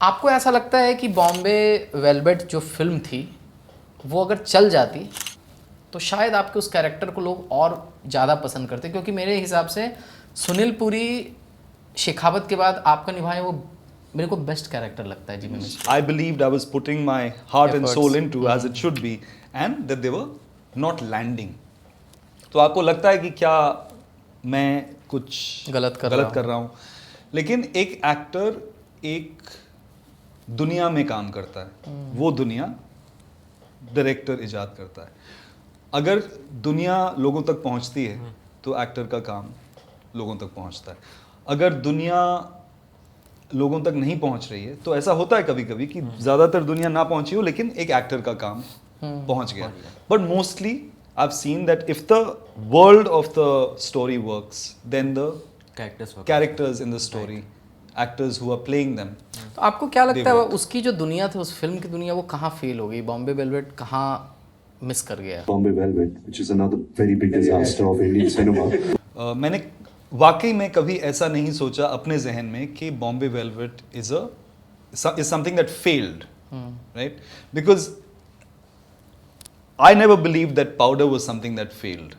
आपको ऐसा लगता है कि बॉम्बे वेलवेट जो फिल्म थी वो अगर चल जाती तो शायद आपके उस कैरेक्टर को लोग और ज़्यादा पसंद करते, क्योंकि मेरे हिसाब से सुनील पुरी शेखावत के बाद आपका निभाए वो मेरे को बेस्ट कैरेक्टर लगता है जिमी मिस्त्री। I believed I was putting my heart and Efforts. soul into as it should be, and that they were not landing. तो आपको लगता है कि क्या मैं कुछ गलत कर रहा हूँ, लेकिन एक एक्टर एक दुनिया में काम करता है, वो दुनिया डायरेक्टर इजाद करता है। अगर दुनिया लोगों तक पहुंचती है तो एक्टर का काम लोगों तक पहुंचता है। अगर दुनिया लोगों तक नहीं पहुंच रही है तो ऐसा होता है कभी कभी कि ज़्यादातर दुनिया ना पहुंची हो लेकिन एक एक्टर का काम पहुंच गया। But mostly I have seen that if the world of the story works then the characters in the story, actors who are playing them. तो आपको क्या लगता है उसकी जो दुनिया थी, उस फिल्म की दुनिया, वो कहाँ फेल हो गई? बॉम्बे वेलवेट कहाँ मिस कर गया? Bombay Velvet, which is another very big disaster of Indian cinema. मैंने वाकई में कभी ऐसा नहीं सोचा अपने जहन में कि Bombay velvet is something that failed, right? Because I never believed that powder was something that failed.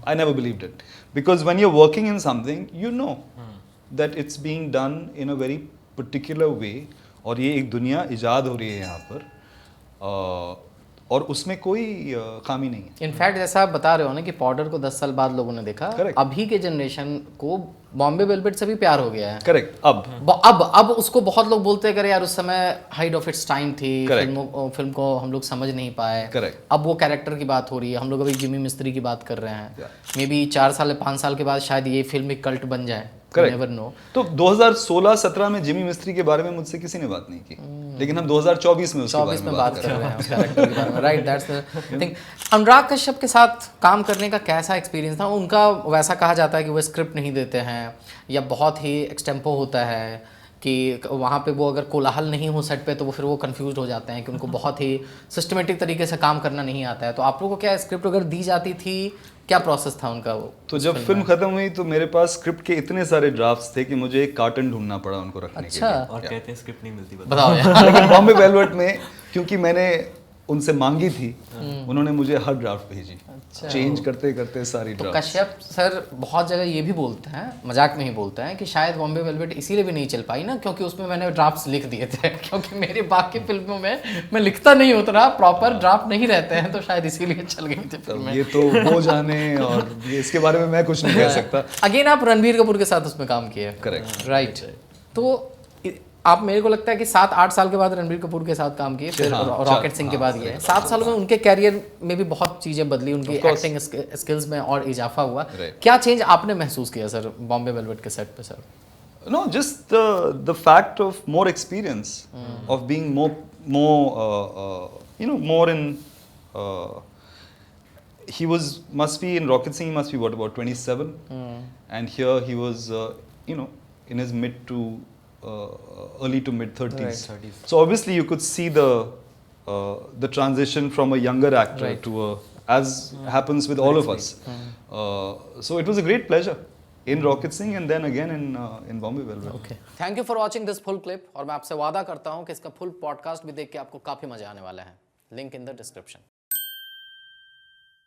I never believed it. Because when you're working in something, you know that it's being done in a very particular way. और ये एक दुनिया इजाद हो रही है यहाँ पर, और उसमें कोई खामी नहीं है। इनफैक्ट जैसा आप बता रहे हो ना कि पाउडर को 10 साल बाद लोगों ने देखा, Correct. अभी के जनरेशन को बॉम्बे वेलवेट से भी प्यार हो गया है। करेक्ट। अब उसको बहुत लोग बोलते हैं यार उस समय हाइट ऑफ इट्स टाइम थी, Correct. फिल्म को हम लोग समझ नहीं पाए। Correct. अब वो कैरेक्टर की बात हो रही है, हम लोग अभी जिमी मिस्त्री की बात कर रहे हैं। मे बी 4 साल 5 साल के बाद शायद ये फिल्म एक कल्ट बन जाए। करेक्ट। Never know. तो 2016-17 में जिमी मिस्त्री के बारे में मुझसे किसी ने बात नहीं की, लेकिन हम 2024 में उसके बारे में बात कर रहे हैं, उस कैरेक्टर के बारे में। Right, that's the thing. Anurag Kashyap के साथ काम करने का कैसा एक्सपीरियंस था? उनका वैसा कहा जाता है कि वो स्क्रिप्ट नहीं देते हैं या बहुत ही एक्सटेम्पो होता है कि वहाँ पे वो अगर कोलाहल नहीं हो सेट पे तो वो फिर वो कंफ्यूज हो जाते हैं कि उनको बहुत ही सिस्टमेटिक तरीके से काम करना नहीं आता है। तो आप लोगों को क्या स्क्रिप्ट अगर दी जाती थी, क्या प्रोसेस था उनका? वो तो जब फिल्म खत्म हुई तो मेरे पास स्क्रिप्ट के इतने सारे ड्राफ्ट्स थे कि मुझे एक कार्टन ढूंढना पड़ा उनको रखने के लिए। और कहते हैं स्क्रिप्ट नहीं मिलती, बताओ यार। लेकिन बॉम्बे वेलवेट में क्योंकि मैंने उनसे मांगी थी, उन्होंने मुझे हर ड्राफ्ट भेजी। चेंज करते करते सारी तो ड्राफ्ट। कश्यप सर बहुत जगह ये भी बोलते हैं, मजाक में ही बोलते हैं, कि शायद बॉम्बे वेलवेट इसीलिए भी नहीं चल पाई ना क्योंकि उसमें मैंने ड्राफ्ट्स लिख दिए थे। क्योंकि मेरी बाकी फिल्मों में मैं लिखता नहीं उतना, प्रॉपर ड्राफ्ट नहीं रहते हैं, तो शायद इसीलिए चल गई थी फिल्में। ये तो वो जाने, और ये इसके बारे में मैं कुछ नहीं कह सकता। अगेन आप रणबीर कपूर के साथ उसमें काम किए। करेक्ट। राइट। तो आप, मेरे को लगता है कि 7-8 साल के बाद रणबीर कपूर के साथ काम किए, फिर रॉकेट सिंह के बाद ये 7 सालों में उनके कैरियर में भी बहुत चीज़ें बदली, उनकी एक्टिंग स्किल्स में और इजाफा हुआ। क्या चेंज आपने महसूस किया सर बॉम्बे वेलवेट के सेट पे sir? No, just the fact of more experience, of being more in. He must be in Rocket Singh. He must be about 27, and here he was, in his mid to early to mid 30s. Right. So obviously you could see the transition from a younger actor to as happens with all of us. So it was a great pleasure in Rocket Singh and then again in Bombay Velvet. Okay. Thank you for watching this full clip, और मैं आपसे वादा करता हूँ कि इसका full podcast भी देख के आपको काफ़ी मजा आने वाला है। Link in the description.